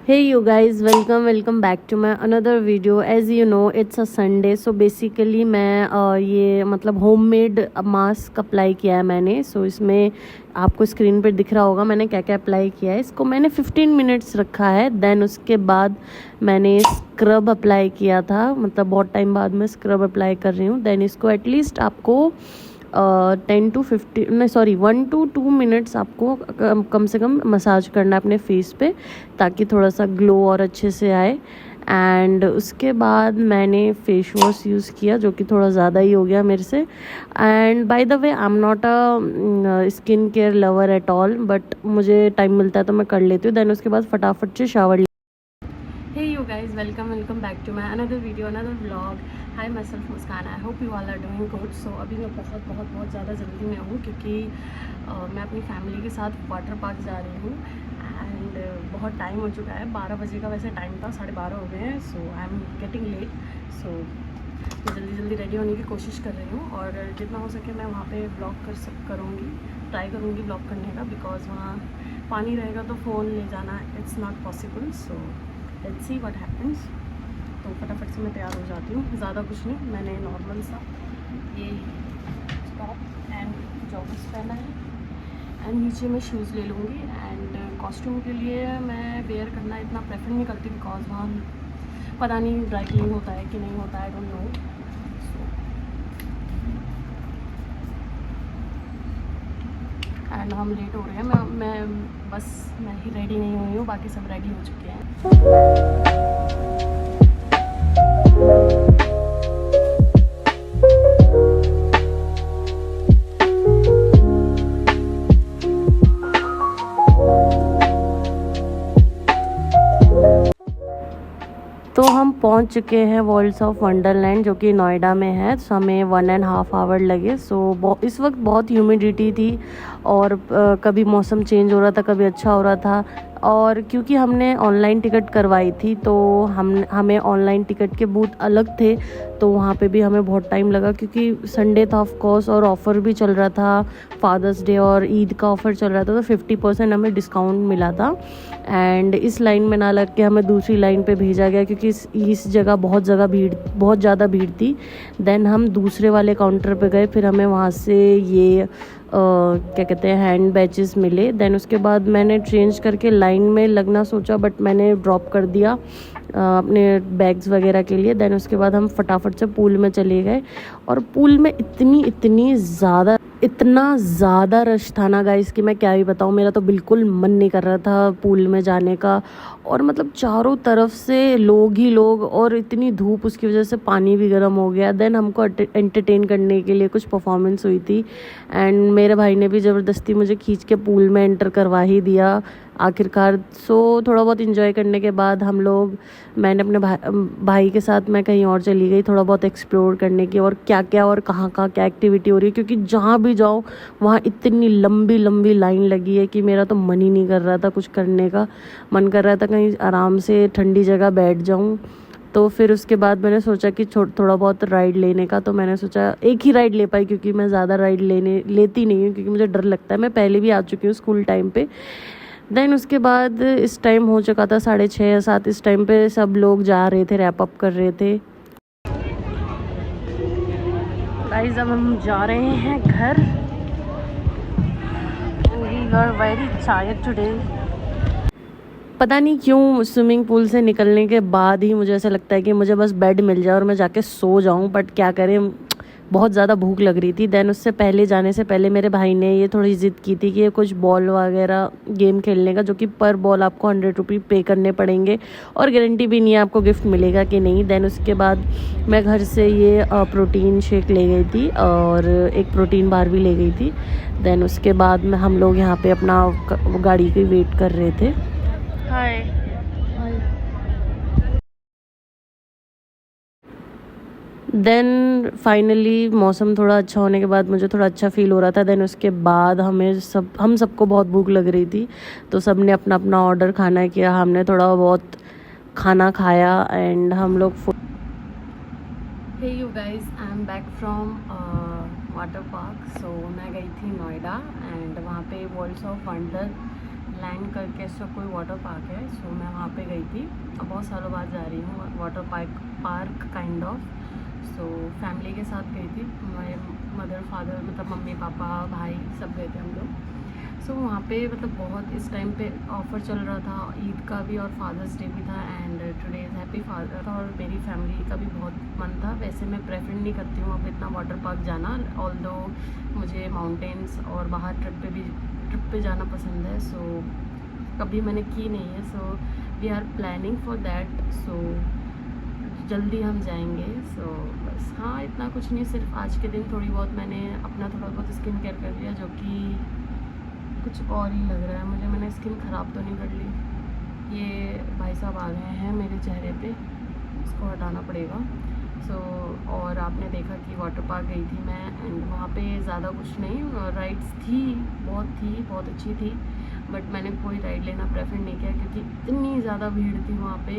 Hey you guys, welcome back to my another video. As you know, it's a Sunday, so basically मैं ये मतलब homemade mask apply किया है मैंने. सो इसमें आपको स्क्रीन पर दिख रहा होगा मैंने क्या क्या अप्लाई किया है. इसको मैंने 15 मिनट्स रखा है. देन उसके बाद मैंने स्क्रब अप्लाई किया था, मतलब बहुत टाइम बाद मैं स्क्रब अप्लाई कर रही हूँ. देन इसको एटलीस्ट आपको 1 to 2 मिनट्स आपको कम से कम मसाज करना है अपने फेस पे, ताकि थोड़ा सा ग्लो और अच्छे से आए. एंड उसके बाद मैंने फेस वॉश यूज़ किया, जो कि थोड़ा ज़्यादा ही हो गया मेरे से. And by the way, I am not a skin care lover at all, but मुझे टाइम मिलता है तो मैं कर लेती हूँ. देन उसके बाद फटाफट से shower. Hey you guys, welcome back to my another video, another vlog. Hi, myself Muskan. I hope you all are doing good. So अभी मैं बहुत ज़्यादा जल्दी में हूँ, क्योंकि मैं अपनी फैमिली के साथ वाटर पार्क जा रही हूँ. एंड बहुत टाइम हो चुका है, 12 बजे का वैसे टाइम था, 12:30 हो गए हैं. सो आई एम गेटिंग लेट. सो मैं जल्दी रेडी होने की कोशिश कर रही हूँ, और जितना हो सके मैं वहाँ पे ब्लॉग ट्राई करूँगी ब्लॉग करने का, बिकॉज वहाँ पानी रहेगा तो फ़ोन ले जाना it's not possible. So let's see what happens. तो फटाफट से मैं तैयार हो जाती हूँ. ज़्यादा कुछ नहीं, मैंने नॉर्मल सा ये टॉप एंड जॉगर्स पहना है, एंड नीचे मैं शूज़ ले लूँगी. एंड कॉस्ट्यूम के लिए मैं वेयर करना इतना प्रेफर नहीं करती, बिकॉज वहाँ पता नहीं ड्राई क्लीन होता है कि नहीं होता है, आई डोंट नो. एंड हम लेट हो रहे हैं. मैं ही रेडी नहीं हुई हूँ, बाकी सब रेडी हो चुके हैं. तो हम पहुंच चुके हैं वर्ल्ड्स ऑफ वंडरलैंड, जो कि नोएडा में है. सो हमें 1.5 आवर लगे. सो इस वक्त बहुत ह्यूमिडिटी थी, और कभी मौसम चेंज हो रहा था, कभी अच्छा हो रहा था. और क्योंकि हमने ऑनलाइन टिकट करवाई थी, तो हमें ऑनलाइन टिकट के बूथ अलग थे, तो वहाँ पे भी हमें बहुत टाइम लगा, क्योंकि संडे था ऑफ कोर्स, और ऑफ़र भी चल रहा था. फादर्स डे और ईद का ऑफ़र चल रहा था, तो 50% हमें डिस्काउंट मिला था. एंड इस लाइन में ना लग के हमें दूसरी लाइन पे भेजा गया, क्योंकि इस जगह बहुत ज़्यादा भीड़ थी. देन हम दूसरे वाले काउंटर पे गए, फिर हमें वहाँ से ये क्या कहते हैं हैंड बैचेस मिले. देन उसके बाद मैंने चेंज करके लाइन में लगना सोचा, बट मैंने ड्रॉप कर दिया अपने बैग्स वगैरह के लिए. देन उसके बाद हम फटाफट से पूल में चले गए, और पूल में इतना ज़्यादा रश था ना गाइस, कि मैं क्या ही बताऊँ. मेरा तो बिल्कुल मन नहीं कर रहा था पूल में जाने का, और मतलब चारों तरफ से लोग ही लोग, और इतनी धूप, उसकी वजह से पानी भी गर्म हो गया. देन हमको एंटरटेन करने के लिए कुछ परफॉर्मेंस हुई थी, एंड मेरे भाई ने भी ज़बरदस्ती मुझे खींच के पूल में एंटर करवा ही दिया आखिरकार. सो थोड़ा बहुत इन्जॉय करने के बाद मैंने अपने भाई के साथ मैं कहीं और चली गई, थोड़ा बहुत एक्सप्लोर करने की, और क्या क्या और कहाँ क्या एक्टिविटी हो रही है. क्योंकि जहाँ भी जाओ वहाँ इतनी लंबी लाइन लगी है कि मेरा तो मन ही नहीं कर रहा था कुछ करने का. मन कर रहा था कहीं आराम से ठंडी जगह बैठ जाऊँ. तो फिर उसके बाद मैंने सोचा कि थोड़ा बहुत राइड लेने का. तो मैंने सोचा एक ही राइड ले पाई, क्योंकि मैं ज़्यादा राइड लेती नहीं हूँ, क्योंकि मुझे डर लगता है. मैं पहले भी आ चुकी हूँ स्कूल टाइम पे. देन उसके बाद इस टाइम हो चुका था 6:30 या 7. इस टाइम पे सब लोग जा रहे थे, रैप अप कर रहे थे. गाइस अब हम जा रहे हैं घर. We were very tired today. पता नहीं क्यों स्विमिंग पूल से निकलने के बाद ही मुझे ऐसा लगता है कि मुझे बस बेड मिल जाए और मैं जाके सो जाऊं. बट क्या करें, बहुत ज़्यादा भूख लग रही थी. देन उससे पहले जाने से पहले मेरे भाई ने ये थोड़ी ज़िद की थी कि ये कुछ बॉल वगैरह गेम खेलने का, जो कि पर बॉल आपको 100 रुपये पे करने पड़ेंगे, और गारंटी भी नहीं है आपको गिफ्ट मिलेगा कि नहीं. देन उसके बाद मैं घर से ये प्रोटीन शेक ले गई थी, और एक प्रोटीन बार भी ले गई थी. देन उसके बाद में हम लोग यहाँ पर अपना गाड़ी की वेट कर रहे थे. हाय. देन फाइनली मौसम थोड़ा अच्छा होने के बाद मुझे थोड़ा अच्छा फील हो रहा था. देन उसके बाद हम सबको बहुत भूख लग रही थी, तो सब ने अपना अपना ऑर्डर खाना किया. हमने थोड़ा बहुत खाना खाया, एंड हम लोग hey you guys, I am back from water park. So मैं गई थी नोएडा, एंड वहाँ पे वर्ल्ड्स ऑफ वंडर प्लान करके ऐसा कोई वाटर पार्क है, सो मैं वहाँ पे गई थी। अब बहुत सालों बाद जा रही हूँ water park kind of. So family के साथ गई थी, मेरे मदर फादर मतलब मम्मी पापा भाई सब गए थे हम लोग। सो वहाँ पे मतलब बहुत इस टाइम पे ऑफ़र चल रहा था, ईद का भी और फादर्स डे भी था and today is happy father, और मेरी फैमिली का भी बहुत मन था। वैसे मैं प्रेफर नहीं करती हूँ अब इतना वाटर पार्क जाना, ऑल्दो मुझे माउंटेन्स और बाहर ट्रिप पे जाना पसंद है। सो कभी मैंने की नहीं है, so we are planning for that. So जल्दी हम जाएंगे। सो बस हाँ, इतना कुछ नहीं, सिर्फ आज के दिन थोड़ी बहुत मैंने अपना थोड़ा बहुत स्किन केयर कर लिया, जो कि कुछ और ही लग रहा है मुझे। मैंने स्किन ख़राब तो नहीं कर ली। ये भाई साहब आ गए हैं मेरे चेहरे पे, इसको हटाना पड़ेगा। सो और आपने देखा कि वाटर पार्क गई थी मैं एंड वहाँ पे ज़्यादा कुछ नहीं, राइड्स थी, बहुत अच्छी थी, बट मैंने कोई राइड लेना प्रेफर नहीं किया क्योंकि इतनी ज़्यादा भीड़ थी वहाँ पे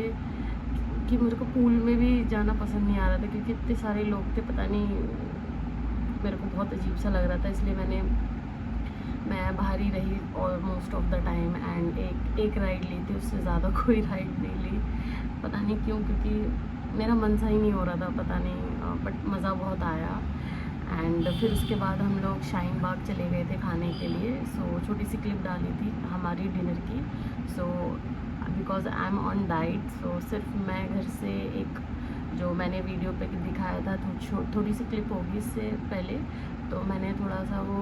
कि मुझे को पूल में भी जाना पसंद नहीं आ रहा था क्योंकि इतने सारे लोग थे, पता नहीं मेरे को बहुत अजीब सा लग रहा था। इसलिए मैं बाहर ही रही और most of the time and एक राइड ली थी, उससे ज़्यादा कोई राइड नहीं ली, पता नहीं क्यों, क्योंकि मेरा मन सा ही नहीं हो रहा था, पता नहीं, बट मज़ा बहुत आया। एंड फिर उसके बाद हम लोग शाहीन बाग चले गए थे खाने के लिए। सो छोटी सी क्लिप डाली थी हमारी डिनर की। So because I am on diet, so सिर्फ मैं घर से एक जो मैंने वीडियो पे दिखाया था थोड़ी सी क्लिप होगी इससे पहले, तो मैंने थोड़ा सा वो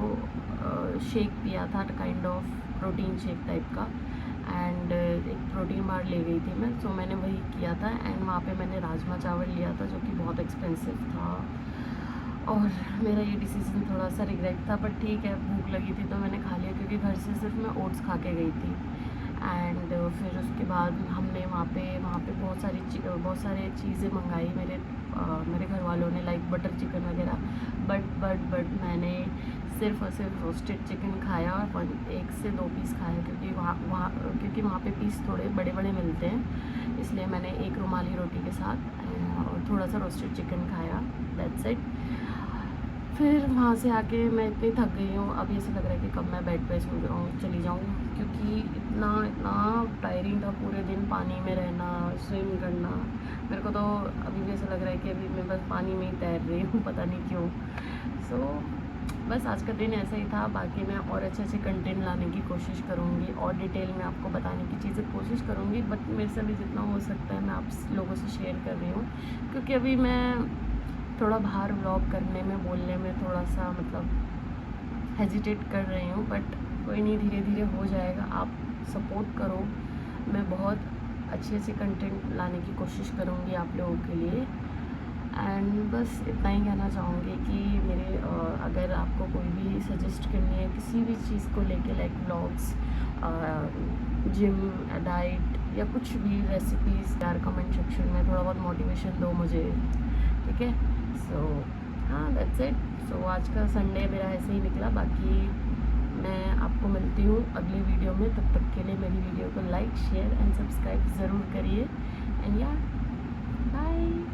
शेक पिया था, kind of protein shake type का, एंड एक प्रोटीन बार ले गई थी मैं। सो मैंने वही किया था एंड वहाँ पे मैंने राजमा चावल लिया था जो कि बहुत एक्सपेंसिव था, और मेरा ये डिसीज़न थोड़ा सा रिग्रेट था, बट ठीक है, भूख लगी थी तो मैंने खा लिया क्योंकि घर से सिर्फ मैं ओट्स खा के गई थी। एंड फिर उसके बाद हमने वहाँ पे बहुत सारी चीज़ें मंगाई मेरे घर वालों ने, लाइक बटर चिकन वगैरह, बट मैंने सिर्फ और सिर्फ रोस्टेड चिकन खाया और 1 से 2 पीस खाया क्योंकि वहाँ पे पीस थोड़े बड़े बड़े मिलते हैं, इसलिए मैंने एक रुमाली रोटी के साथ और थोड़ा सा रोस्टेड चिकन खाया, दैट्स इट। फिर वहाँ से आके मैं इतनी थक गई हूँ, अब ऐसा लग रहा है कि कब मैं बेड पे चली जाऊँ क्योंकि इतना टायरिंग था, पूरे दिन पानी में रहना, स्विम करना। मेरे को तो अभी भी ऐसा लग रहा है कि अभी मैं बस पानी में ही तैर रही हूँ, पता नहीं क्यों। सो बस आज का दिन ऐसा ही था, बाकी मैं और अच्छे कंटेंट लाने की कोशिश करूँगी और डिटेल में आपको बताने की चीज़ें कोशिश करूँगी, बट मेरे से भी जितना हो सकता है मैं आप लोगों से शेयर कर रही हूँ क्योंकि अभी मैं थोड़ा बाहर व्लॉग करने में बोलने में थोड़ा सा मतलब हेजिटेट कर रही हूँ, बट कोई नहीं, धीरे धीरे हो जाएगा। आप सपोर्ट करो, मैं बहुत अच्छे कंटेंट लाने की कोशिश करूँगी आप लोगों के लिए। एंड बस इतना ही कहना चाहूँगी कि मेरे अगर आपको कोई भी सजेस्ट करनी है किसी भी चीज़ को लेके, लाइक व्लॉग्स, जिम, डाइट या कुछ भी रेसिपीज़, यार कमेंट सेक्शन में थोड़ा बहुत मोटिवेशन दो मुझे, ठीक है। सो हाँ, दैट्स इट। सो आज का संडे मेरा ऐसे ही निकला, बाकी मैं आपको मिलती हूँ अगली वीडियो में। तब तक के लिए मेरी वीडियो को लाइक, शेयर एंड सब्सक्राइब ज़रूर करिए एंड या बाय।